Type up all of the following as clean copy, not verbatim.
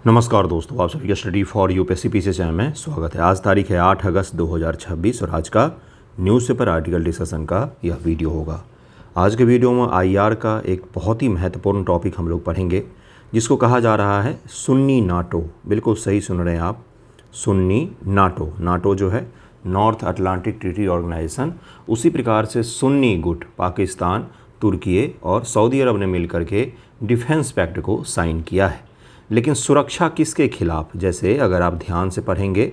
नमस्कार दोस्तों, आप सभी का study for UPSC PC channel में स्वागत है। आज तारीख है 8 अगस्त 2026 और आज का न्यूज़पेपर आर्टिकल डिस्कशन का यह वीडियो होगा। आज के वीडियो में आईआर का एक बहुत ही महत्वपूर्ण टॉपिक हम लोग पढ़ेंगे जिसको कहा जा रहा है सुन्नी नाटो। बिल्कुल सही सुन रहे हैं आप, सुन्नी नाटो। नाटो जो है नॉर्थ अटलांटिक ट्रीटी ऑर्गेनाइजेशन, उसी प्रकार से सुन्नी गुट पाकिस्तान, तुर्की और सऊदी अरब ने मिलकर के डिफेंस पैक्ट को साइन किया है। लेकिन सुरक्षा किसके खिलाफ? जैसे अगर आप ध्यान से पढ़ेंगे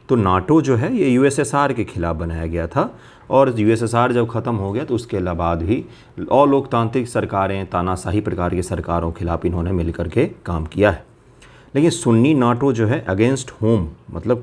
तो नाटो जो है ये यूएसएसआर के खिलाफ बनाया गया था और यूएसएसआर जब ख़त्म हो गया तो उसके बाद भी अलोकतांत्रिक सरकारें, तानाशाही प्रकार की सरकारों के खिलाफ इन्होंने मिलकर के काम किया है। लेकिन सुन्नी नाटो जो है अगेंस्ट होम, मतलब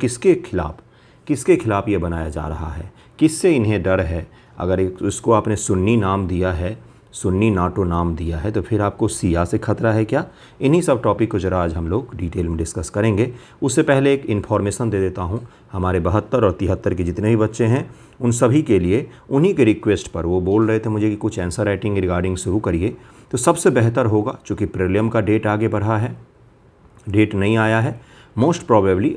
किसके खिलाफ ये बनाया जा रहा है, किससे इन्हें डर है? अगर इसको आपने सुन्नी नाम दिया है, सुन्नी नाटो नाम दिया है, तो फिर आपको सिया से खतरा है क्या? इन्हीं सब टॉपिक को ज़रा आज हम लोग डिटेल में डिस्कस करेंगे। उससे पहले एक इन्फॉर्मेशन दे देता हूँ। हमारे 72 और 73 के जितने भी बच्चे हैं उन सभी के लिए, उन्हीं के रिक्वेस्ट पर वो बोल रहे थे मुझे कि कुछ आंसर राइटिंग रिगार्डिंग शुरू करिए, तो सबसे बेहतर होगा, चूँकि प्रीलिम का डेट आगे बढ़ा है, डेट नहीं आया है, मोस्ट प्रोबेबली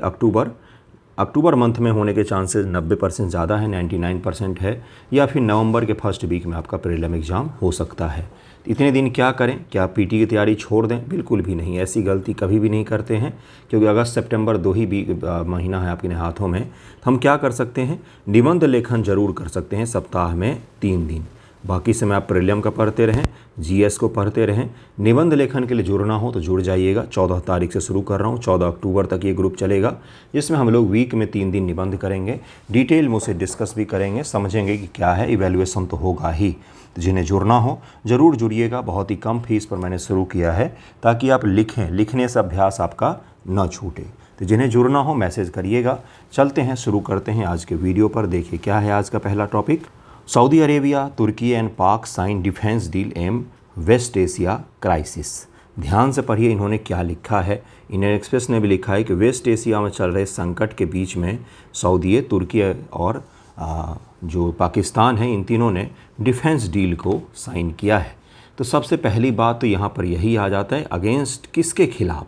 अक्टूबर मंथ में होने के चांसेस 90% ज़्यादा है, 99% है, या फिर नवंबर के फर्स्ट वीक में आपका प्रीलिम एग्ज़ाम हो सकता है। इतने दिन क्या करें? क्या पीटी की तैयारी छोड़ दें? बिल्कुल भी नहीं, ऐसी गलती कभी भी नहीं करते हैं, क्योंकि अगस्त सितंबर 2 ही महीना है आपके हाथों में। तो हम क्या कर सकते हैं? निबंध लेखन जरूर कर सकते हैं सप्ताह में 3 दिन। बाकी समय आप प्रीलिम का पढ़ते रहें, जीएस को पढ़ते रहें। निबंध लेखन के लिए जुड़ना हो तो जुड़ जाइएगा। 14 तारीख से शुरू कर रहा हूँ, 14 अक्टूबर तक ये ग्रुप चलेगा, जिसमें हम लोग वीक में 3 दिन निबंध करेंगे, डिटेल में उसे डिस्कस भी करेंगे, समझेंगे कि क्या है, इवैल्यूएशन तो होगा ही। तो जिन्हें जुड़ना हो ज़रूर जुड़िएगा। बहुत ही कम फीस पर मैंने शुरू किया है ताकि आप लिखने से अभ्यास आपका न छूटे। तो जिन्हें जुड़ना हो मैसेज करिएगा। चलते हैं, शुरू करते हैं आज के वीडियो पर। देखिए क्या है आज का पहला topic. Saudi Arabia, Turkey and Pak sign defence deal amid West Asia crisis. ध्यान से पढ़िए इन्होंने क्या लिखा है। इंडियन एक्सप्रेस ने भी लिखा है कि वेस्ट एशिया में चल रहे संकट के बीच में सऊदी, तुर्की और जो पाकिस्तान है, इन तीनों ने डिफेंस डील को साइन किया है। तो सबसे पहली बात तो यहाँ पर यही आ जाता है, अगेंस्ट किसके खिलाफ,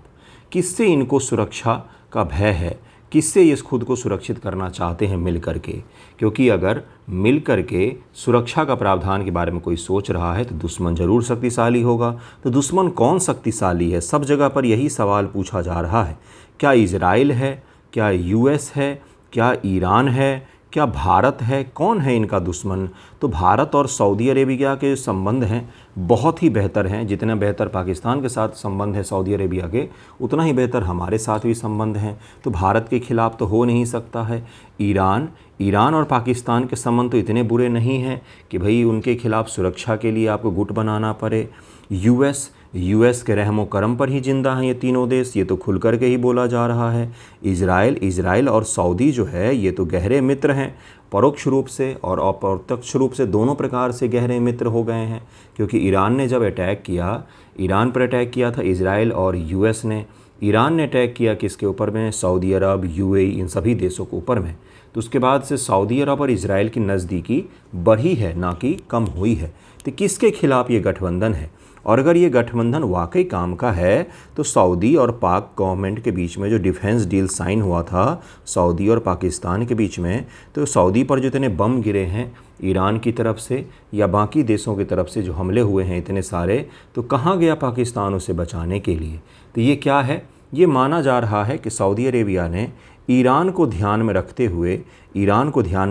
किससे इनको सुरक्षा का भय है, किससे ये खुद को सुरक्षित करना चाहते हैं मिल कर के? क्योंकि अगर मिल कर के सुरक्षा का प्रावधान के बारे में कोई सोच रहा है तो दुश्मन ज़रूर शक्तिशाली होगा। तो दुश्मन कौन शक्तिशाली है? सब जगह पर यही सवाल पूछा जा रहा है। क्या इजराइल है? क्या यूएस है? क्या ईरान है? क्या भारत है? कौन है इनका दुश्मन? तो भारत और सऊदी अरेबिया के संबंध हैं बहुत ही बेहतर हैं। जितना बेहतर पाकिस्तान के साथ संबंध है सऊदी अरेबिया के, उतना ही बेहतर हमारे साथ भी संबंध हैं। तो भारत के खिलाफ तो हो नहीं सकता है। ईरान और पाकिस्तान के संबंध तो इतने बुरे नहीं हैं कि भाई उनके खिलाफ सुरक्षा के लिए आपको गुट बनाना पड़े। यूएस के रहमो करम पर ही जिंदा हैं ये तीनों देश, ये तो खुल कर के ही बोला जा रहा है। इजराइल और सऊदी जो है ये तो गहरे मित्र हैं, परोक्ष रूप से और अप्रत्यक्ष रूप से दोनों प्रकार से गहरे मित्र हो गए हैं। क्योंकि ईरान ने जब ईरान पर अटैक किया था इजराइल और यूएस ने। ईरान ने अटैक किया किसके ऊपर में? सऊदी अरब, यूएई, इन सभी देशों के ऊपर में। तो उसके बाद से सऊदी अरब और इजराइल की नज़दीकी बढ़ी है, ना कि कम हुई है। तो किसके खिलाफ ये गठबंधन है? और अगर ये गठबंधन वाकई काम का है तो सऊदी और पाक गवर्नमेंट के बीच में जो डिफेंस डील साइन हुआ था सऊदी और पाकिस्तान के बीच में, तो सऊदी पर जो इतने बम गिरे हैं ईरान की तरफ से या बाकी देशों की तरफ से जो हमले हुए हैं इतने सारे, तो कहाँ गया पाकिस्तान उसे बचाने के लिए? तो ये क्या है? ये माना जा रहा है कि सऊदी अरेबिया ने ईरान को ध्यान में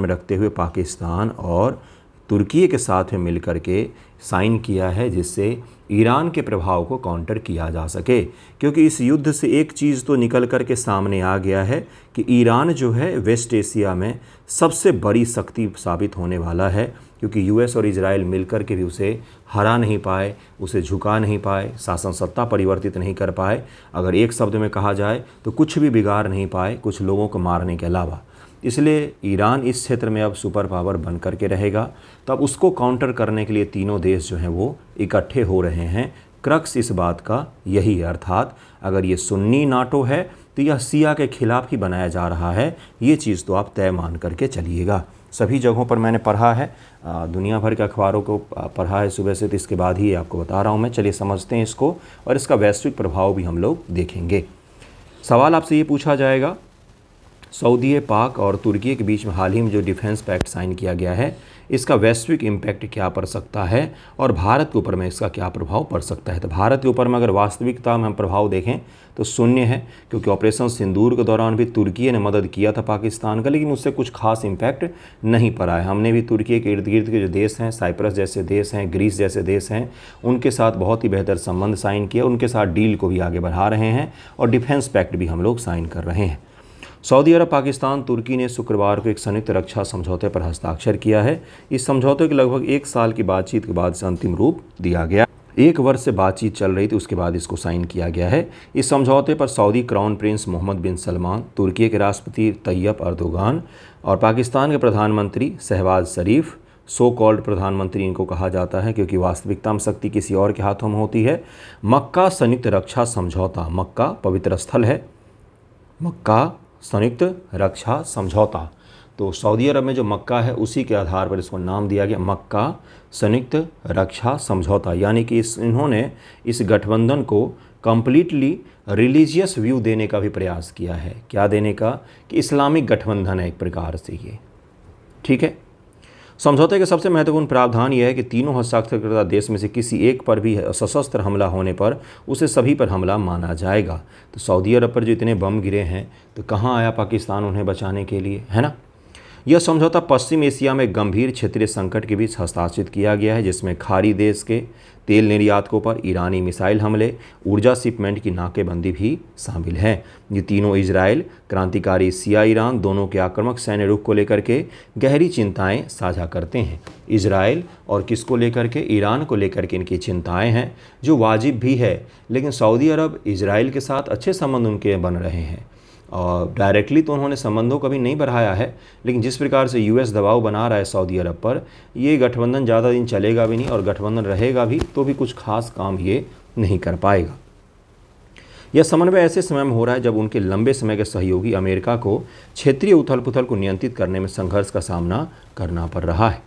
रखते हुए पाकिस्तान और तुर्की के साथ में मिलकर के साइन किया है, जिससे ईरान के प्रभाव को काउंटर किया जा सके। क्योंकि इस युद्ध से एक चीज़ तो निकल कर के सामने आ गया है कि ईरान जो है वेस्ट एशिया में सबसे बड़ी शक्ति साबित होने वाला है। क्योंकि यूएस और इजराइल मिलकर के भी उसे हरा नहीं पाए, उसे झुका नहीं पाए, शासन सत्ता परिवर्तित नहीं कर पाए। अगर एक शब्द में कहा जाए तो कुछ भी बिगाड़ नहीं पाए, कुछ लोगों को मारने के अलावा। इसलिए ईरान इस क्षेत्र में अब सुपर पावर बन कर के रहेगा। तो अब उसको काउंटर करने के लिए तीनों देश जो हैं वो इकट्ठे हो रहे हैं। क्रक्स इस बात का यही है, अर्थात अगर ये सुन्नी नाटो है तो यह सिया के खिलाफ ही बनाया जा रहा है। ये चीज़ तो आप तय मान करके चलिएगा। सभी जगहों पर मैंने पढ़ा है, दुनिया भर के अखबारों को पढ़ा है सुबह से, तो इसके बाद ही आपको बता रहा हूँ मैं। चलिए समझते हैं इसको और इसका वैश्विक प्रभाव भी हम लोग देखेंगे। सवाल आपसे ये पूछा जाएगा, सऊदी, पाक और तुर्की के बीच में हाल ही में जो डिफेंस पैक्ट साइन किया गया है, इसका वैश्विक इम्पैक्ट क्या पड़ सकता है और भारत के ऊपर में इसका क्या प्रभाव पड़ सकता है। तो भारत के ऊपर में अगर वास्तविकता में हम प्रभाव देखें तो शून्य है, क्योंकि ऑपरेशन सिंदूर के दौरान भी तुर्की ने मदद किया था पाकिस्तान का, लेकिन उससे कुछ खास इम्पैक्ट नहीं पड़ा है। हमने भी तुर्की के इर्द गिर्द के जो देश हैं, साइप्रस जैसे देश हैं, ग्रीस जैसे देश हैं, उनके साथ बहुत ही बेहतर संबंध साइन किया, उनके साथ डील को भी आगे बढ़ा रहे हैं और डिफेंस पैक्ट भी हम लोग साइन कर रहे हैं। सऊदी अरब, पाकिस्तान, तुर्की ने शुक्रवार को एक संयुक्त रक्षा समझौते पर हस्ताक्षर किया है। इस समझौते के लगभग 1 साल की बातचीत के बाद से अंतिम रूप दिया गया। 1 वर्ष से बातचीत चल रही थी, उसके बाद इसको साइन किया गया है। इस समझौते पर सऊदी क्राउन प्रिंस मोहम्मद बिन सलमान, तुर्की के राष्ट्रपति तैयब अर्दोगान और पाकिस्तान के प्रधानमंत्री शहबाज शरीफ, सो कॉल्ड प्रधानमंत्री इनको कहा जाता है क्योंकि वास्तविकता में शक्ति किसी और के हाथों में होती है, मक्का संयुक्त रक्षा समझौता, मक्का पवित्र स्थल है, मक्का संयुक्त रक्षा समझौता, तो सऊदी अरब में जो मक्का है उसी के आधार पर इसको नाम दिया गया मक्का संयुक्त रक्षा समझौता। यानी कि इन्होंने इस गठबंधन को कंप्लीटली रिलीजियस व्यू देने का भी प्रयास किया है। क्या देने का? कि इस्लामिक गठबंधन है एक प्रकार से ये, ठीक है। समझौते के सबसे महत्वपूर्ण प्रावधान यह है कि तीनों हस्ताक्षरकर्ता देश में से किसी एक पर भी सशस्त्र हमला होने पर उसे सभी पर हमला माना जाएगा। तो सऊदी अरब पर जो इतने बम गिरे हैं तो कहाँ आया पाकिस्तान उन्हें बचाने के लिए, है ना। यह समझौता पश्चिम एशिया में गंभीर क्षेत्रीय संकट के बीच हस्ताक्षरित किया गया है, जिसमें खाड़ी देश के तेल निर्यातकों पर ईरानी मिसाइल हमले, ऊर्जा शिपमेंट की नाकेबंदी भी शामिल है। ये तीनों इजराइल, क्रांतिकारी शिया ईरान दोनों के आक्रामक सैन्य रुख को लेकर के गहरी चिंताएं साझा करते हैं। इजराइल और किसको लेकर के? ईरान को लेकर के इनकी चिंताएं हैं, जो वाजिब भी है। लेकिन सऊदी अरब इजराइल के साथ अच्छे संबंध उनके बन रहे हैं और डायरेक्टली तो उन्होंने संबंधों कभी नहीं बढ़ाया है, लेकिन जिस प्रकार से यूएस दबाव बना रहा है सऊदी अरब पर, ये गठबंधन ज़्यादा दिन चलेगा भी नहीं और गठबंधन रहेगा भी तो भी कुछ खास काम ये नहीं कर पाएगा। यह समन्वय ऐसे समय में हो रहा है जब उनके लंबे समय के सहयोगी अमेरिका को क्षेत्रीय उथल पुथल को नियंत्रित करने में संघर्ष का सामना करना पड़ रहा है।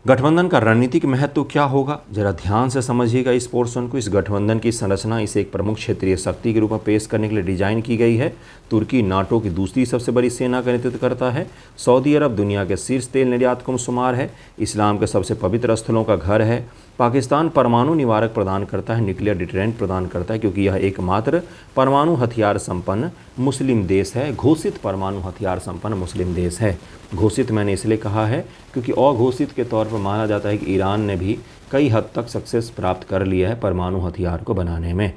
गठबंधन का रणनीतिक महत्व क्या होगा, जरा ध्यान से समझिएगा इस पोर्शन को। इस गठबंधन की संरचना इसे एक प्रमुख क्षेत्रीय शक्ति के रूप में पेश करने के लिए डिजाइन की गई है। तुर्की नाटो की दूसरी सबसे बड़ी सेना का नेतृत्व करता है। सऊदी अरब दुनिया के शीर्ष तेल निर्यातकों में शुमार है। इस्लाम के सबसे पवित्र स्थलों का घर है। पाकिस्तान परमाणु निवारक प्रदान करता है, न्यूक्लियर डिटरेंट प्रदान करता है, क्योंकि यह एकमात्र परमाणु हथियार संपन्न मुस्लिम देश है, घोषित परमाणु हथियार संपन्न मुस्लिम देश है। घोषित मैंने इसलिए कहा है क्योंकि अघोषित के तौर पर माना जाता है कि ईरान ने भी कई हद तक सक्सेस प्राप्त कर लिया है परमाणु हथियार को बनाने में।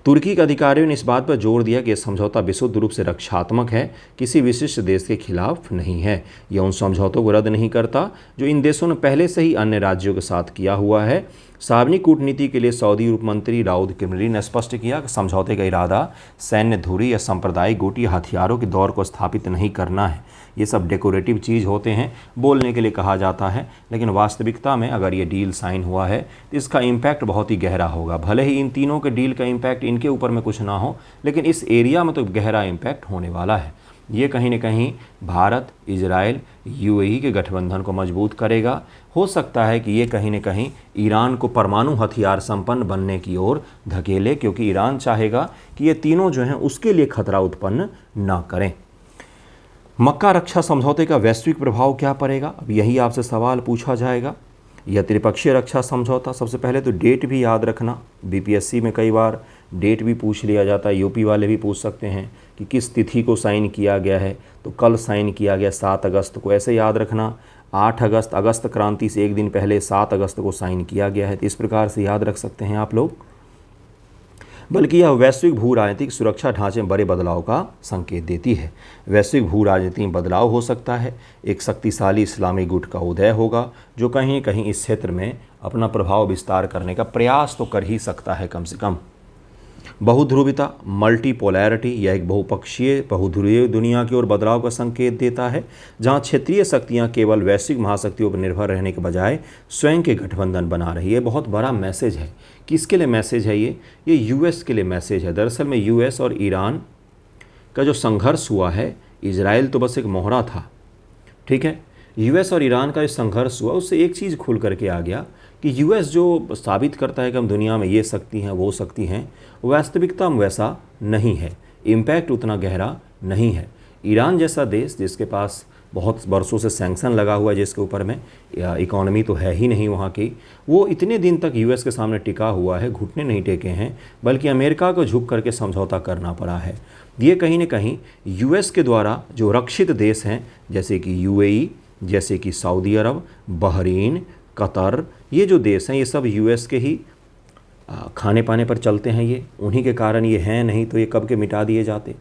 तुर्की के अधिकारियों ने इस बात पर जोर दिया कि यह समझौता विशुद्ध रूप से रक्षात्मक है, किसी विशिष्ट देश के खिलाफ नहीं है। यह उन समझौतों को रद्द नहीं करता जो इन देशों ने पहले से ही अन्य राज्यों के साथ किया हुआ है। सार्वजनिक कूटनीति के लिए सऊदी उप मंत्री राउद किमली ने स्पष्ट किया कि समझौते का इरादा सैन्य धुरी या सांप्रदायिक गुट या हथियारों के दौर को स्थापित नहीं करना है। ये सब डेकोरेटिव चीज़ होते हैं, बोलने के लिए कहा जाता है, लेकिन वास्तविकता में अगर ये डील साइन हुआ है तो इसका इम्पैक्ट बहुत ही गहरा होगा। भले ही इन तीनों के डील का इम्पैक्ट इनके ऊपर में कुछ ना हो, लेकिन इस एरिया में तो गहरा इम्पैक्ट होने वाला है। ये कहीं न कहीं भारत, इजराइल, यूएई के गठबंधन को मजबूत करेगा। हो सकता है कि ये कहीं न कहीं ईरान को परमाणु हथियार संपन्न बनने की ओर धकेले, क्योंकि ईरान चाहेगा कि ये तीनों जो हैं उसके लिए खतरा उत्पन्न ना करें। मक्का रक्षा समझौते का वैश्विक प्रभाव क्या पड़ेगा, अब यही आपसे सवाल पूछा जाएगा। यह त्रिपक्षीय रक्षा समझौता, सबसे पहले तो डेट भी याद रखना, बीपीएससी में कई बार डेट भी पूछ लिया जाता है, यूपी वाले भी पूछ सकते हैं कि किस तिथि को साइन किया गया है, तो कल साइन किया गया 7 अगस्त को, ऐसे याद रखना। 8 अगस्त, अगस्त क्रांति से एक दिन पहले 7 अगस्त को साइन किया गया है, तो इस प्रकार से याद रख सकते हैं आप लोग। बल्कि यह वैश्विक भू राजनीतिक सुरक्षा ढांचे में बड़े बदलाव का संकेत देती है। वैश्विक भू राजनीति में बदलाव हो सकता है, एक शक्तिशाली इस्लामी गुट का उदय होगा जो कहीं कहीं इस क्षेत्र में अपना प्रभाव विस्तार करने का प्रयास तो कर ही सकता है कम से कम। बहुध्रुविता, मल्टीपोलैरिटी, यह एक बहुपक्षीय बहुध्रुवीय दुनिया की ओर बदलाव का संकेत देता है, जहां क्षेत्रीय शक्तियां केवल वैश्विक महाशक्तियों पर निर्भर रहने के बजाय स्वयं के गठबंधन बना रही है। बहुत बड़ा मैसेज है। किसके लिए मैसेज है ये यूएस के लिए मैसेज है। दरअसल में यूएस और ईरान का जो संघर्ष हुआ है, इजराइल तो बस एक मोहरा था, ठीक है। यूएस और ईरान का जो संघर्ष हुआ उससे एक चीज़ खुल करके आ गया कि यूएस जो साबित करता है कि हम दुनिया में ये शक्ति हैं वो शक्ति हैं, वास्तविकता में वैसा नहीं है। इम्पैक्ट उतना गहरा नहीं है। ईरान जैसा देश जिसके पास बहुत वर्षों से सैंक्शन लगा हुआ है, जिसके ऊपर में इकॉनमी तो है ही नहीं वहाँ की, वो इतने दिन तक यूएस के सामने टिका हुआ है, घुटने नहीं टेके हैं, बल्कि अमेरिका को झुक करके समझौता करना पड़ा है। ये कहीं न कहीं यूएस के द्वारा जो रक्षित देश हैं, जैसे कि यूएई, जैसे कि सऊदी अरब, बहरीन, कतर, ये जो देश हैं ये सब यूएस के ही खाने पाने पर चलते हैं। ये उन्हीं के कारण ये हैं, नहीं तो ये कब के मिटा दिए जाते।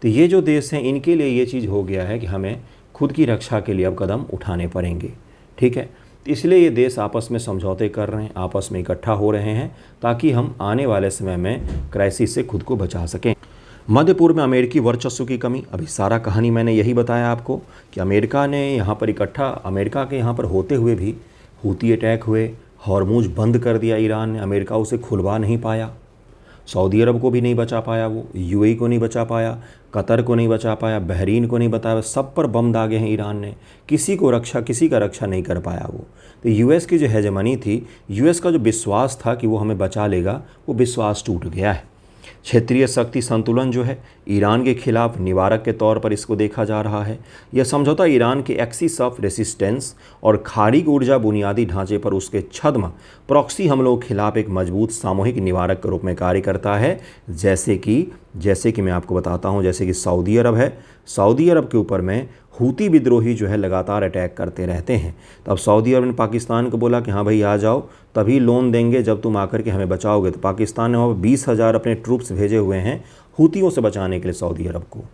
तो ये जो देश हैं इनके लिए ये चीज़ हो गया है कि हमें खुद की रक्षा के लिए अब कदम उठाने पड़ेंगे। ठीक है, इसलिए ये देश आपस में समझौते कर रहे हैं, आपस में इकट्ठा हो रहे हैं, ताकि हम आने वाले समय में क्राइसिस से खुद को बचा सकें। मध्य पूर्व में अमेरिकी वर्चस्व की कमी, अभी सारा कहानी मैंने यही बताया आपको कि अमेरिका ने यहाँ पर इकट्ठा, अमेरिका के यहाँ पर होते हुए भी हूती अटैक हुए, हॉर्मुज बंद कर दिया ईरान ने, अमेरिका उसे खुलवा नहीं पाया, सऊदी अरब को भी नहीं बचा पाया, वो यूएई को नहीं बचा पाया, कतर को नहीं बचा पाया, बहरीन को नहीं बचाया, सब पर बम दागे हैं ईरान ने, किसी का रक्षा नहीं कर पाया वो। तो यूएस की जो हेजेमनी थी, यूएस का जो विश्वास था कि वो हमें बचा लेगा, वो विश्वास टूट गया है। क्षेत्रीय शक्ति संतुलन जो है ईरान के खिलाफ निवारक के तौर पर इसको देखा जा रहा है। यह समझौता ईरान के एक्सिस ऑफ रेसिस्टेंस और खाड़ी ऊर्जा बुनियादी ढांचे पर उसके छद्म प्रॉक्सी हमलों के खिलाफ एक मजबूत सामूहिक निवारक के रूप में कार्य करता है। जैसे कि मैं आपको बताता हूँ, जैसे कि सऊदी अरब है, सऊदी अरब के ऊपर में हूती विद्रोही जो है लगातार अटैक करते रहते हैं। तो अब सऊदी अरब ने पाकिस्तान को बोला कि हाँ भाई आ जाओ, तभी लोन देंगे जब तुम आकर के हमें बचाओगे। तो पाकिस्तान ने वहाँ 20,000 अपने ट्रूप्स भेजे हुए हैं हूतियों से बचाने के लिए सऊदी अरब को।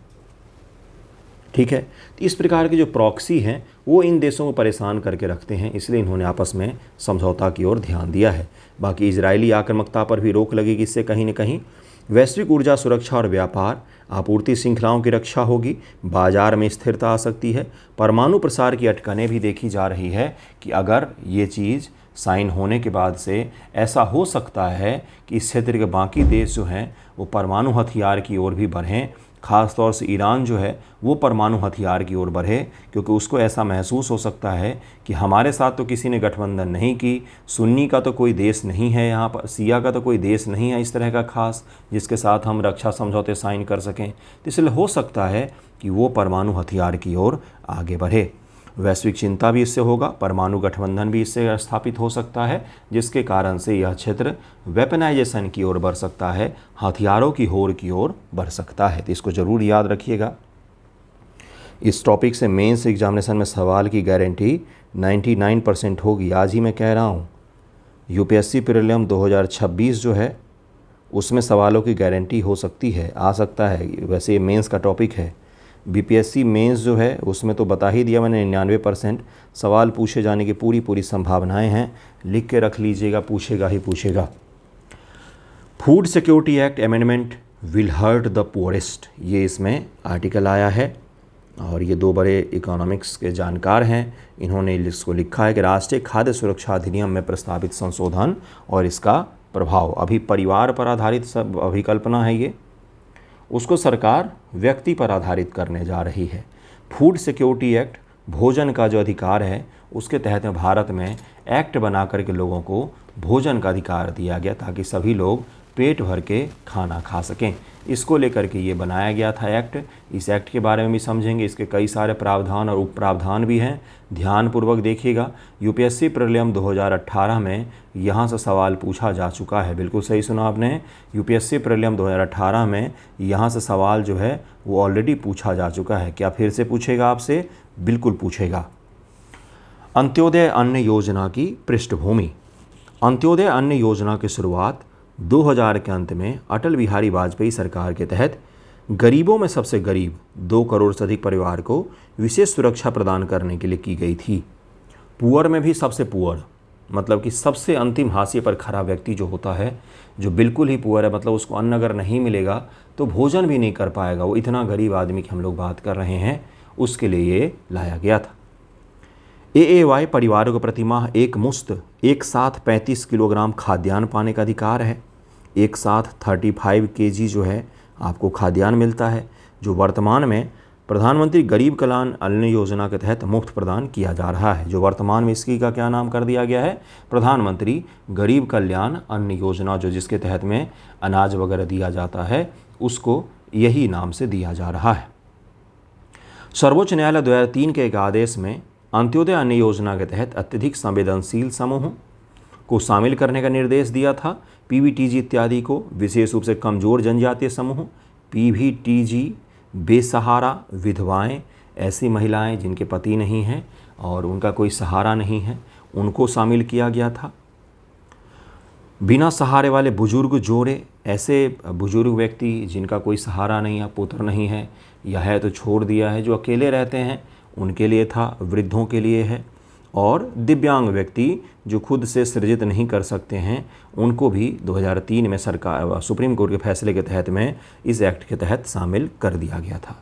ठीक है, तो इस प्रकार के जो प्रॉक्सी हैं वो इन देशों को परेशान करके रखते हैं, इसलिए इन्होंने आपस में समझौता की ओर ध्यान दिया है। बाकी इजरायली आक्रामकता पर भी रोक लगेगी इससे कहीं न कहीं। वैश्विक ऊर्जा सुरक्षा और व्यापार आपूर्ति श्रृंखलाओं की रक्षा होगी, बाजार में स्थिरता आ सकती है। परमाणु प्रसार की अटकनें भी देखी जा रही है कि अगर ये चीज़ साइन होने के बाद से ऐसा हो सकता है कि इस क्षेत्र के बाकी देश जो हैं वो परमाणु हथियार की ओर भी बढ़ें, ख़ास तौर से ईरान जो है वो परमाणु हथियार की ओर बढ़े, क्योंकि उसको ऐसा महसूस हो सकता है कि हमारे साथ तो किसी ने गठबंधन नहीं की, सुन्नी का तो कोई देश नहीं है यहाँ पर, शिया का तो कोई देश नहीं है इस तरह का खास जिसके साथ हम रक्षा समझौते साइन कर सकें। तो इसलिए हो सकता है कि वो परमाणु हथियार की ओर आगे बढ़े। वैश्विक चिंता भी इससे होगा, परमाणु गठबंधन भी इससे स्थापित हो सकता है, जिसके कारण से यह क्षेत्र वेपनाइजेशन की ओर बढ़ सकता है, हथियारों की होड़ की ओर बढ़ सकता है। तो इसको ज़रूर याद रखिएगा। इस टॉपिक से मेंस एग्जामिनेशन में सवाल की गारंटी 99% होगी, आज ही मैं कह रहा हूँ। यूपीएससी प्रीलिम 2026 जो है उसमें सवालों की गारंटी हो सकती है, आ सकता है। वैसे ये मेंस का टॉपिक है। बीपीएससी मेंस जो है उसमें तो बता ही दिया मैंने, 99% सवाल पूछे जाने की पूरी संभावनाएं हैं। लिख के रख लीजिएगा, पूछेगा ही पूछेगा। Food security act amendment will hurt the poorest, ये इसमें आर्टिकल आया है और ये दो बड़े इकोनॉमिक्स के जानकार हैं, इन्होंने इसको लिखा है कि राष्ट्रीय खाद्य सुरक्षा अधिनियम में प्रस्तावित संशोधन और इसका प्रभाव, अभी परिवार पर आधारित सब अभिकल्पना है ये, उसको सरकार व्यक्ति पर आधारित करने जा रही है। फूड सिक्योरिटी एक्ट, भोजन का जो अधिकार है उसके तहत में भारत में एक्ट बना करके लोगों को भोजन का अधिकार दिया गया ताकि सभी लोग पेट भर के खाना खा सकें। इसको लेकर के ये बनाया गया था एक्ट। इस एक्ट के बारे में भी समझेंगे, इसके कई सारे प्रावधान और उप प्रावधान भी हैं, ध्यानपूर्वक देखिएगा। यूपीएससी प्रीलिम 2018 में यहाँ से सवाल पूछा जा चुका है, बिल्कुल सही सुना आपने। यूपीएससी प्रीलिम 2018 में यहाँ से सवाल जो है वो ऑलरेडी पूछा जा चुका है। क्या फिर से पूछेगा आपसे? बिल्कुल पूछेगा। अंत्योदय अन्न योजना की पृष्ठभूमि। अंत्योदय अन्न योजना की शुरुआत 2000 के अंत में अटल बिहारी वाजपेयी सरकार के तहत गरीबों में सबसे गरीब 2 करोड़ से अधिक परिवार को विशेष सुरक्षा प्रदान करने के लिए की गई थी। पुअर में भी सबसे पुअर, मतलब कि सबसे अंतिम हाशिए पर खड़ा व्यक्ति जो होता है, जो बिल्कुल ही पुअर है, मतलब उसको अन्न अगर नहीं मिलेगा तो भोजन भी नहीं कर पाएगा, वो इतना गरीब आदमी की हम लोग बात कर रहे हैं, उसके लिए ये लाया गया था। AAY परिवारों को प्रतिमाह एक साथ 35 किलोग्राम खाद्यान्न पाने का अधिकार है। एक साथ 35 kg जो है आपको खाद्यान्न मिलता है, जो वर्तमान में प्रधानमंत्री गरीब कल्याण अन्न योजना के तहत मुफ्त प्रदान किया जा रहा है। जो वर्तमान में इसकी का क्या नाम कर दिया गया है? प्रधानमंत्री गरीब कल्याण अन्न योजना, जो जिसके तहत में अनाज वगैरह दिया जाता है, उसको यही नाम से दिया जा रहा है। सर्वोच्च न्यायालय 2003 के एक आदेश में अंत्योदय अन्न योजना के तहत अत्यधिक संवेदनशील समूहों को शामिल करने का निर्देश दिया था। पीवीटीजी इत्यादि को, विशेष रूप से कमज़ोर जनजातीय समूह पीवीटीजी, बेसहारा, विधवाएं, ऐसी महिलाएं जिनके पति नहीं हैं और उनका कोई सहारा नहीं है, उनको शामिल किया गया था। बिना सहारे वाले बुजुर्ग जोड़े, ऐसे बुजुर्ग व्यक्ति जिनका कोई सहारा नहीं है, पुत्र नहीं है या है तो छोड़ दिया है, जो अकेले रहते हैं, उनके लिए था। वृद्धों के लिए है। और दिव्यांग व्यक्ति जो खुद से सृजित नहीं कर सकते हैं, उनको भी 2003 में सुप्रीम कोर्ट के फैसले के तहत में इस एक्ट के तहत शामिल कर दिया गया था।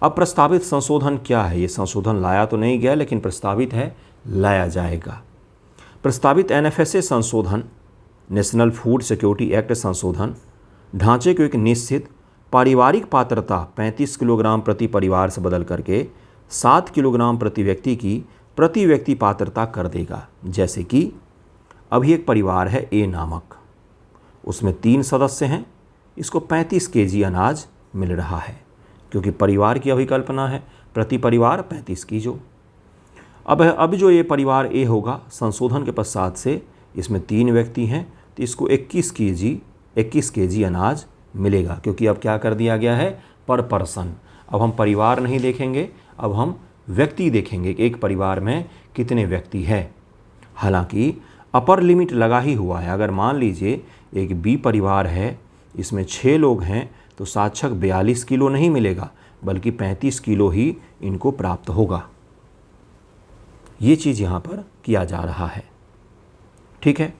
अब प्रस्तावित संशोधन क्या है? ये संशोधन लाया तो नहीं गया, लेकिन प्रस्तावित है, लाया जाएगा। प्रस्तावित एनएफएसए संशोधन, नेशनल फूड सिक्योरिटी एक्ट संशोधन, ढांचे को एक निश्चित पारिवारिक पात्रता 35 किलोग्राम प्रति परिवार से बदल करके 7 किलोग्राम प्रति व्यक्ति पात्रता कर देगा। जैसे कि अभी एक परिवार है ए नामक, उसमें 3 सदस्य हैं, इसको 35 केजी अनाज मिल रहा है, क्योंकि परिवार की अभिकल्पना है, प्रति परिवार 35 किलो। अब जो ये परिवार ए होगा, संशोधन के पश्चात से इसमें 3 व्यक्ति हैं, तो इसको 21 केजी अनाज मिलेगा, क्योंकि अब क्या कर दिया गया है, पर पर्सन। अब हम परिवार नहीं देखेंगे, अब हम व्यक्ति देखेंगे कि एक परिवार में कितने व्यक्ति है। हालांकि अपर लिमिट लगा ही हुआ है। अगर मान लीजिए एक बी परिवार है, इसमें 6 लोग हैं, तो साक्षक 42 किलो नहीं मिलेगा, बल्कि 35 किलो ही इनको प्राप्त होगा। ये चीज़ यहाँ पर किया जा रहा है। ठीक है।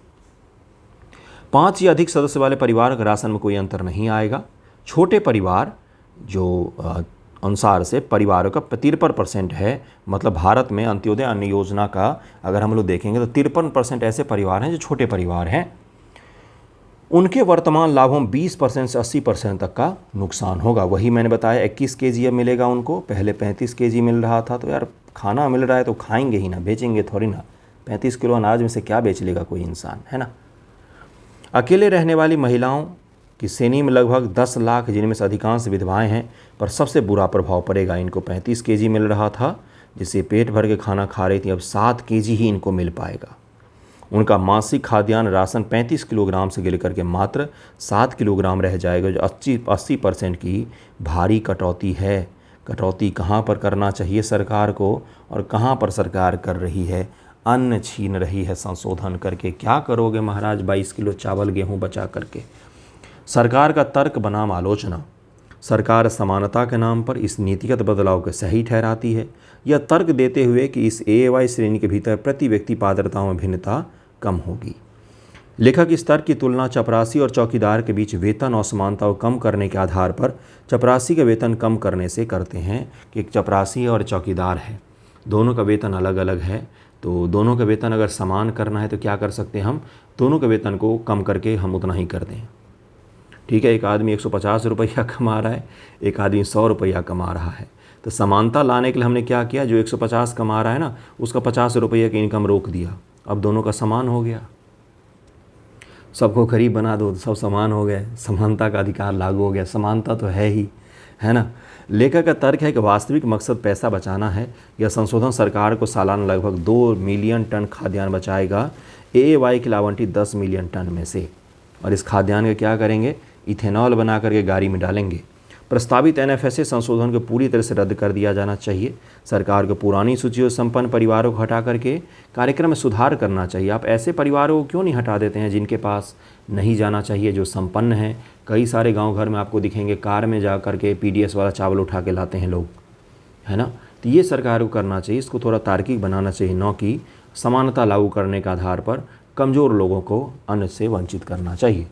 5 या अधिक सदस्य वाले परिवार का राशन में कोई अंतर नहीं आएगा। छोटे परिवार जो अनुसार से परिवारों का 53% है, मतलब भारत में अंत्योदय अन्न योजना का अगर हम लोग देखेंगे तो 53% ऐसे परिवार हैं जो छोटे परिवार हैं। उनके वर्तमान लाभों में 20% से 80% तक का नुकसान होगा। वही मैंने बताया, 21 केजी अब मिलेगा उनको, पहले 35 केजी मिल रहा था। तो यार खाना मिल रहा है तो खाएंगे ही ना, बेचेंगे थोड़ी ना। 35 किलो अनाज में से क्या बेच लेगा कोई इंसान, है ना। अकेले रहने वाली महिलाओं की श्रेणी में लगभग 10 लाख, जिनमें से अधिकांश विधवाएं हैं, पर सबसे बुरा प्रभाव पड़ेगा। इनको 35 केजी मिल रहा था, जिससे पेट भर के खाना खा रही थी, अब 7 केजी ही इनको मिल पाएगा। उनका मासिक खाद्यान्न राशन 35 किलोग्राम से गिर करके मात्र 7 किलोग्राम रह जाएगा, जो 80% की भारी कटौती है। कटौती कहाँ पर करना चाहिए सरकार को, और कहाँ पर सरकार कर रही है, अन्न छीन रही है संशोधन करके। क्या करोगे महाराज 22 किलो चावल गेहूँ बचा करके। सरकार का तर्क बनाम आलोचना। सरकार समानता के नाम पर इस नीतिगत बदलाव को सही ठहराती है, यह तर्क देते हुए कि इस AAY श्रेणी के भीतर प्रति व्यक्ति पात्रताओं में भिन्नता कम होगी। लेखक इस तर्क की तुलना चपरासी और चौकीदार के बीच वेतन असमानता को कम करने के आधार पर चपरासी के वेतन कम करने से करते हैं कि एक चपरासी और चौकीदार है, दोनों का वेतन अलग अलग है, तो दोनों का वेतन अगर समान करना है तो क्या कर सकते हैं हम, दोनों के वेतन को कम करके हम उतना ही कर दें। ठीक है, एक आदमी 150 रुपया कमा रहा है, एक आदमी 100 रुपया कमा रहा है, तो समानता लाने के लिए हमने क्या किया, जो 150 कमा रहा है ना, उसका 50 रुपये की इनकम रोक दिया। अब दोनों का समान हो गया, सबको गरीब बना दो, सब समान हो गए, समानता का अधिकार लागू हो गया। समानता तो है ही, है ना। लेखक का तर्क है कि वास्तविक मकसद पैसा बचाना है। यह संशोधन सरकार को सालाना लगभग 2 मिलियन टन खाद्यान्न बचाएगा AAY के आवंटित 10 मिलियन टन में से। और इस खाद्यान्न का क्या करेंगे, इथेनॉल बना करके गाड़ी में डालेंगे। प्रस्तावित NFSA संशोधन को पूरी तरह से रद्द कर दिया जाना चाहिए। सरकार को पुरानी सूची और संपन्न परिवारों को हटा करके कार्यक्रम में सुधार करना चाहिए। आप ऐसे परिवारों को क्यों नहीं हटा देते हैं जिनके पास नहीं जाना चाहिए, जो संपन्न हैं। कई सारे गांव घर में आपको दिखेंगे कार में जा करके PDS वाला चावल उठा के लाते हैं लोग, है ना। तो ये सरकार को करना चाहिए, इसको थोड़ा तार्किक बनाना चाहिए, न कि समानता लागू करने के आधार पर कमज़ोर लोगों को अन्न से वंचित करना चाहिए,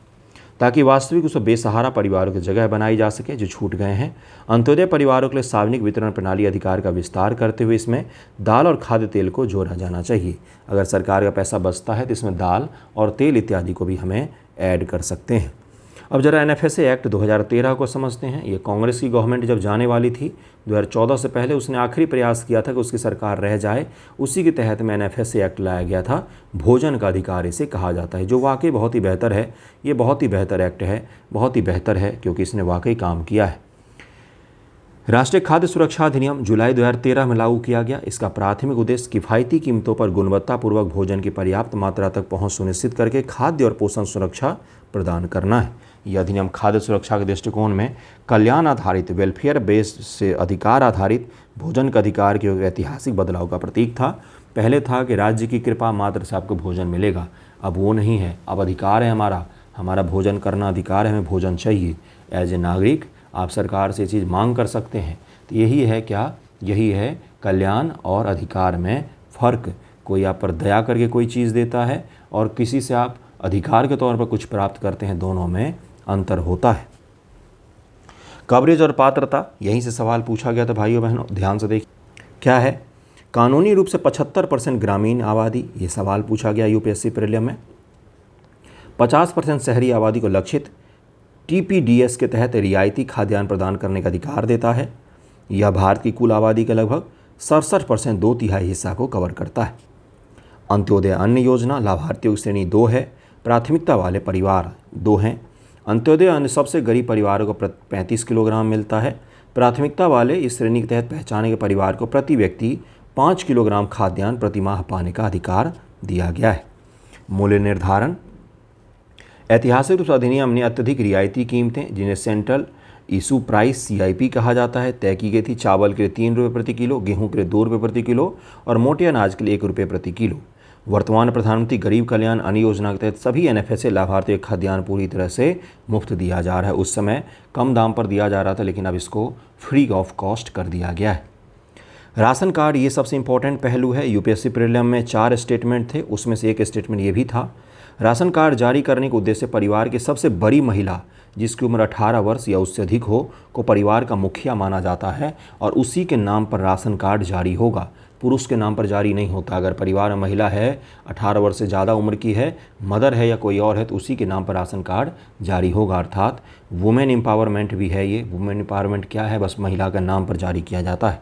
ताकि वास्तविक उस बेसहारा परिवारों की जगह बनाई जा सके जो छूट गए हैं। अंत्योदय परिवारों के लिए सार्वजनिक वितरण प्रणाली अधिकार का विस्तार करते हुए इसमें दाल और खाद्य तेल को जोड़ा जाना चाहिए। अगर सरकार का पैसा बचता है तो इसमें दाल और तेल इत्यादि को भी हमें ऐड कर सकते हैं। अब जरा एनएफएसए एक्ट 2013 को समझते हैं। ये कांग्रेस की गवर्नमेंट जब जाने वाली थी 2014 से पहले, उसने आखिरी प्रयास किया था कि उसकी सरकार रह जाए। उसी के तहत में एनएफएसए एक्ट लाया गया था। भोजन का अधिकार इसे कहा जाता है, जो वाकई बहुत ही बेहतर है। ये बहुत ही बेहतर एक्ट है, बहुत ही बेहतर है, क्योंकि इसने वाकई काम किया है। राष्ट्रीय खाद्य सुरक्षा अधिनियम जुलाई 2013 में लागू किया गया। इसका प्राथमिक उद्देश्य किफ़ायती कीमतों पर गुणवत्तापूर्वक भोजन की पर्याप्त मात्रा तक पहुंच सुनिश्चित करके खाद्य और पोषण सुरक्षा प्रदान करना है। यह अधिनियम खाद्य सुरक्षा के दृष्टिकोण में कल्याण आधारित, वेलफेयर बेस्ड से अधिकार आधारित भोजन का अधिकार के एक ऐतिहासिक बदलाव का प्रतीक था। पहले था कि राज्य की कृपा मात्र से आपको भोजन मिलेगा, अब वो नहीं है। अब अधिकार है हमारा भोजन करना अधिकार है, हमें भोजन चाहिए। एज ए नागरिक आप सरकार से ये चीज़ मांग कर सकते हैं। तो यही है क्या, यही है कल्याण और अधिकार में फ़र्क। कोई आप पर दया करके कोई चीज़ देता है और किसी से आप अधिकार के तौर पर कुछ प्राप्त करते हैं, दोनों में अंतर होता है। कवरेज और पात्रता, यहीं से सवाल पूछा गया था भाइयों बहनों, ध्यान से देखिए क्या है। कानूनी रूप से 75% ग्रामीण आबादी, ये सवाल पूछा गया यूपीएससी प्रीलिम में। 50% शहरी आबादी को लक्षित टीपीडीएस के तहत रियायती खाद्यान्न प्रदान करने का अधिकार देता है। यह भारत की कुल आबादी के लगभग 67% 2/3 हिस्सा को कवर करता है। अंत्योदय अन्न योजना, लाभार्थियों की श्रेणी 2 है, प्राथमिकता वाले परिवार 2 हैं। अंत्योदय अन्न सबसे गरीब परिवारों को 35 किलोग्राम मिलता है। प्राथमिकता वाले इस श्रेणी के तहत पहचाने गए परिवार को प्रति व्यक्ति 5 किलोग्राम खाद्यान्न प्रति माह पाने का अधिकार दिया गया है। मूल्य निर्धारण, ऐतिहासिक रूप से अधिनियम ने अत्यधिक रियायती कीमतें, जिन्हें सेंट्रल इशू प्राइस CIP कहा जाता है, तय की गई थी। चावल के लिए 3 रुपये प्रति किलो, गेहूं के लिए 2 रुपये प्रति किलो और मोटे अनाज के लिए 1 रुपये प्रति किलो। वर्तमान प्रधानमंत्री गरीब कल्याण अन्न योजना के तहत सभी एनएफएसए लाभार्थियों को खाद्यान्न पूरी तरह से मुफ्त दिया जा रहा है। उस समय कम दाम पर दिया जा रहा था, लेकिन अब इसको फ्री ऑफ कॉस्ट कर दिया गया है। राशन कार्ड, ये सबसे इंपॉर्टेंट पहलू है। यूपीएससी प्रीलिम में 4 स्टेटमेंट थे, उसमें से एक स्टेटमेंट ये भी था। राशन कार्ड जारी करने के उद्देश्य परिवार की सबसे बड़ी महिला, जिसकी उम्र 18 वर्ष या उससे अधिक हो, को परिवार का मुखिया माना जाता है और उसी के नाम पर राशन कार्ड जारी होगा। पुरुष के नाम पर जारी नहीं होता। अगर परिवार में महिला है, 18 वर्ष से ज़्यादा उम्र की है, मदर है या कोई और है, तो उसी के नाम पर राशन कार्ड जारी होगा। अर्थात वुमेन एम्पावरमेंट भी है ये। वुमेन एम्पावरमेंट क्या है, बस महिला के नाम पर जारी किया जाता है।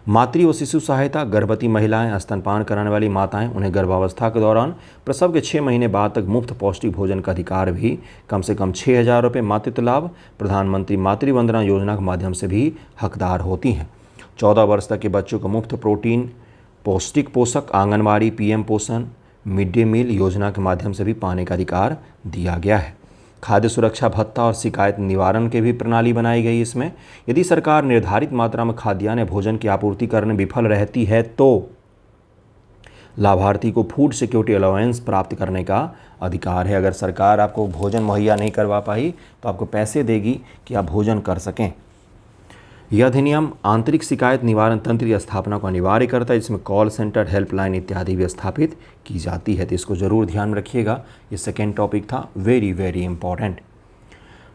मातृ व शिशु सहायता, गर्भवती महिलाएं, स्तनपान कराने वाली माताएं, उन्हें गर्भावस्था के दौरान प्रसव के 6 महीने बाद तक मुफ्त पौष्टिक भोजन का अधिकार भी कम से कम 6,000 रुपये मातृत्व लाभ प्रधानमंत्री मातृ वंदना योजना के माध्यम से भी हकदार होती हैं। 14 वर्ष तक के बच्चों को मुफ्त प्रोटीन, पौष्टिक पोषक, आंगनबाड़ी, PM पोषण, मिड डे मील योजना के माध्यम से भी पाने का अधिकार दिया गया है। खाद्य सुरक्षा भत्ता और शिकायत निवारण की भी प्रणाली बनाई गई। इसमें यदि सरकार निर्धारित मात्रा में खाद्यान्न या भोजन की आपूर्ति करने में विफल रहती है तो लाभार्थी को फूड सिक्योरिटी अलाउंस प्राप्त करने का अधिकार है। अगर सरकार आपको भोजन मुहैया नहीं करवा पाई तो आपको पैसे देगी कि आप भोजन कर सकें। यह अधिनियम आंतरिक शिकायत निवारण तंत्र की स्थापना को अनिवार्य करता है, जिसमें कॉल सेंटर, हेल्पलाइन इत्यादि भी स्थापित की जाती है। तो इसको जरूर ध्यान में रखिएगा। ये सेकेंड टॉपिक था, very very important.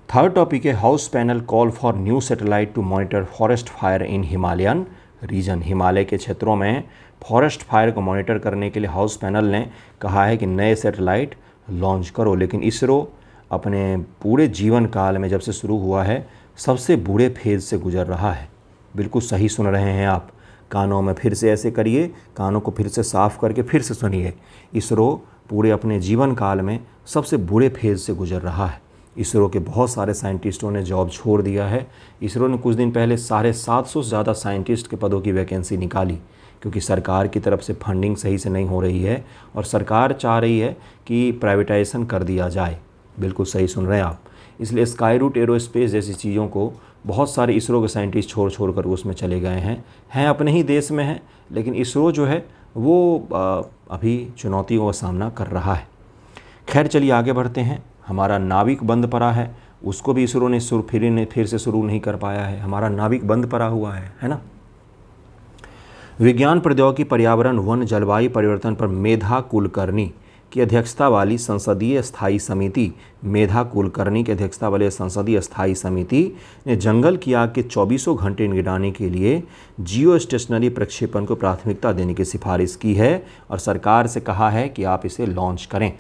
Third topic है house panel call for new satellite to monitor forest fire in Himalayan region. Himalaya के क्षेत्रों में फॉरेस्ट फायर को मॉनिटर करने के लिए हाउस पैनल ने कहा है कि नए सैटेलाइट लॉन्च करो। लेकिन इसरो अपने पूरे जीवन काल में जब से शुरू हुआ है सबसे बुरे फेज से गुजर रहा है। बिल्कुल सही सुन रहे हैं आप। कानों में फिर से ऐसे करिए, कानों को फिर से साफ करके फिर से सुनिए। इसरो पूरे अपने जीवन काल में सबसे बुरे फेज से गुजर रहा है। इसरो के बहुत सारे साइंटिस्टों ने जॉब छोड़ दिया है। इसरो ने कुछ दिन पहले 750 से ज़्यादा साइंटिस्ट के पदों की वैकेंसी निकाली, क्योंकि सरकार की तरफ से फंडिंग सही से नहीं हो रही है और सरकार चाह रही है कि प्राइवेटाइजेशन कर दिया जाए। बिल्कुल सही सुन रहे हैं आप। इसलिए स्काई रूट एरोस्पेस जैसी चीज़ों को बहुत सारे इसरो के साइंटिस्ट छोड़ कर उसमें चले गए हैं अपने ही देश में हैं, लेकिन इसरो जो है वो अभी चुनौतियों का सामना कर रहा है। खैर चलिए आगे बढ़ते हैं। हमारा नाविक बंद पड़ा है, उसको भी इसरो ने फिर से शुरू नहीं कर पाया है। हमारा नाविक बंद पड़ा हुआ है ना। विज्ञान, प्रौद्योगिकी, पर्यावरण, वन, जलवायु परिवर्तन पर मेधा कुलकर्णी की अध्यक्षता वाली संसदीय स्थायी समिति, मेधा कुलकर्णी की अध्यक्षता वाली संसदीय स्थायी समिति ने जंगल की आग के 24 घंटे निगरानी के लिए जियो स्टेशनरी प्रक्षेपण को प्राथमिकता देने की सिफारिश की है और सरकार से कहा है कि आप इसे लॉन्च करें।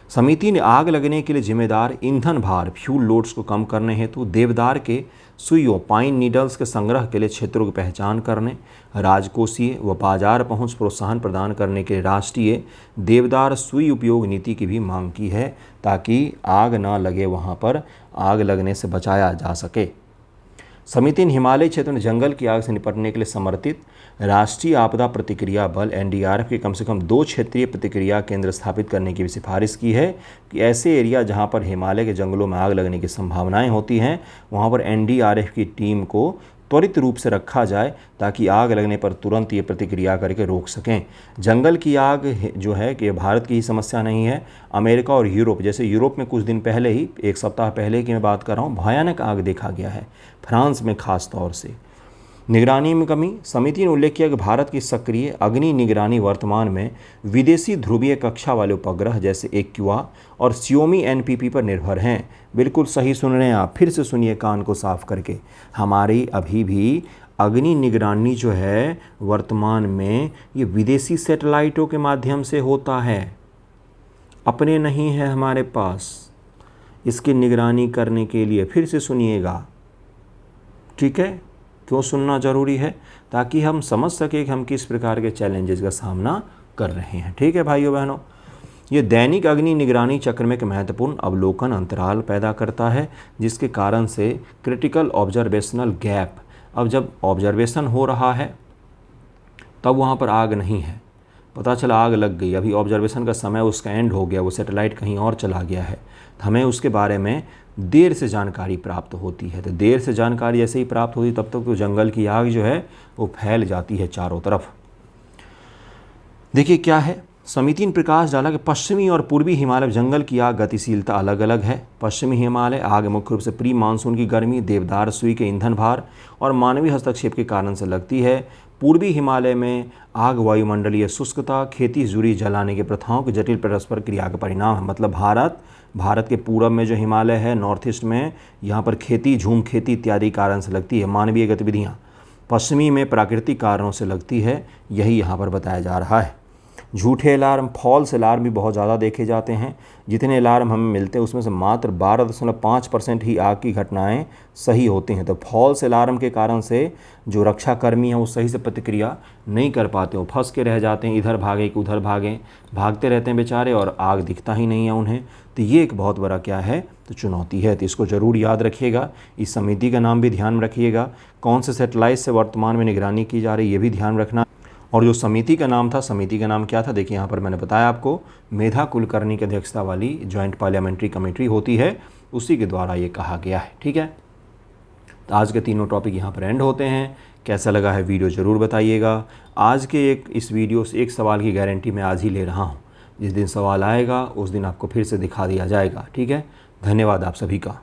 समिति ने आग लगने के लिए जिम्मेदार ईंधन भार फ्यूल लोड्स को कम करने हेतु देवदार के सुइयों पाइन नीडल्स के संग्रह के लिए क्षेत्रों की पहचान करने, राजकोषीय व बाजार पहुंच प्रोत्साहन प्रदान करने के लिए राष्ट्रीय देवदार सुई उपयोग नीति की भी मांग की है, ताकि आग ना लगे, वहां पर आग लगने से बचाया जा सके। समिति ने हिमालय क्षेत्र में जंगल की आग से निपटने के लिए समर्पित राष्ट्रीय आपदा प्रतिक्रिया बल एनडीआरएफ के कम से कम 2 क्षेत्रीय प्रतिक्रिया केंद्र स्थापित करने की भी सिफारिश की है कि ऐसे एरिया जहां पर हिमालय के जंगलों में आग लगने की संभावनाएं होती हैं, वहां पर एनडीआरएफ की टीम को त्वरित रूप से रखा जाए, ताकि आग लगने पर तुरंत ये प्रतिक्रिया करके रोक सकें। जंगल की आग जो है कि भारत की ही समस्या नहीं है, अमेरिका और यूरोप, जैसे यूरोप में कुछ दिन पहले ही, 1 सप्ताह पहले की मैं बात कर रहा हूँ, भयानक आग देखा गया है, फ्रांस में खास तौर से। निगरानी में कमी। समिति ने उल्लेख किया कि भारत की सक्रिय अग्नि निगरानी वर्तमान में विदेशी ध्रुवीय कक्षा वाले उपग्रह जैसे एक्वा और Xiaomi NPP पर निर्भर हैं। बिल्कुल सही सुन रहे हैं आप, फिर से सुनिए कान को साफ करके। हमारी अभी भी अग्नि निगरानी जो है वर्तमान में ये विदेशी सैटेलाइटों के माध्यम से होता है, अपने नहीं है हमारे पास इसकी निगरानी करने के लिए। फिर से सुनिएगा, ठीक है? क्यों सुनना ज़रूरी है? ताकि हम समझ सके कि हम किस प्रकार के चैलेंजेस का सामना कर रहे हैं। ठीक है भाइयों बहनों, ये दैनिक अग्नि निगरानी चक्र में एक महत्वपूर्ण अवलोकन अंतराल पैदा करता है, जिसके कारण से क्रिटिकल ऑब्जर्वेशनल गैप, अब जब ऑब्जर्वेशन हो रहा है तब वहाँ पर आग नहीं है, पता चला आग लग गई, अभी ऑब्जर्वेशन का समय उसका एंड हो गया, वो सैटेलाइट कहीं और चला गया है, तो हमें उसके बारे में देर से जानकारी प्राप्त होती है। तो देर से जानकारी जैसे ही प्राप्त होती तब तक तो जंगल की आग जो है वो फैल जाती है चारों तरफ। देखिए क्या है, समिति ने प्रकाश डाला कि पश्चिमी और पूर्वी हिमालय जंगल की आग गतिशीलता अलग अलग है। पश्चिमी हिमालय आग मुख्य रूप से प्री मानसून की गर्मी, देवदार सुई के ईंधन भार और मानवीय हस्तक्षेप के कारण से लगती है। पूर्वी हिमालय में आग वायुमंडलीय शुष्कता, खेती जुड़ी जलाने की प्रथाओं की जटिल परस्पर क्रिया का परिणाम है। मतलब भारत के पूर्व में जो हिमालय है, नॉर्थ ईस्ट में, यहाँ पर खेती, झूम खेती इत्यादि कारण से लगती है मानवीय गतिविधियाँ। पश्चिमी में प्राकृतिक कारणों से लगती है, यही यहाँ पर बताया जा रहा है। झूठे अलार्म, फॉल्स अलार्म भी बहुत ज़्यादा देखे जाते हैं। जितने अलार्म हमें मिलते हैं उसमें से मात्र 12.5% ही आग की घटनाएं सही होती हैं। तो फॉल्स अलार्म के कारण से जो रक्षाकर्मी हैं वो सही से प्रतिक्रिया नहीं कर पाते, वो फंस के रह जाते हैं, इधर भागे कि उधर भागें, भागते रहते हैं बेचारे और आग दिखता ही नहीं है उन्हें। तो ये एक बहुत बड़ा क्या है, तो चुनौती है। तो इसको ज़रूर याद रखिएगा। इस समिति का नाम भी ध्यान में रखिएगा, कौन से सैटेलाइट से वर्तमान में निगरानी की जा रही है ये भी ध्यान रखना। और जो समिति का नाम था, समिति का नाम क्या था, देखिए यहाँ पर मैंने बताया आपको, मेधा कुलकर्णी की अध्यक्षता वाली जॉइंट पार्लियामेंट्री कमेटी होती है, उसी के द्वारा ये कहा गया है। ठीक है, तो आज के तीनों टॉपिक यहाँ पर एंड होते हैं। कैसा लगा है वीडियो ज़रूर बताइएगा। आज के इस वीडियो से एक सवाल की गारंटी मैं आज ही ले रहा हूँ, जिस दिन सवाल आएगा उस दिन आपको फिर से दिखा दिया जाएगा। ठीक है, धन्यवाद आप सभी का।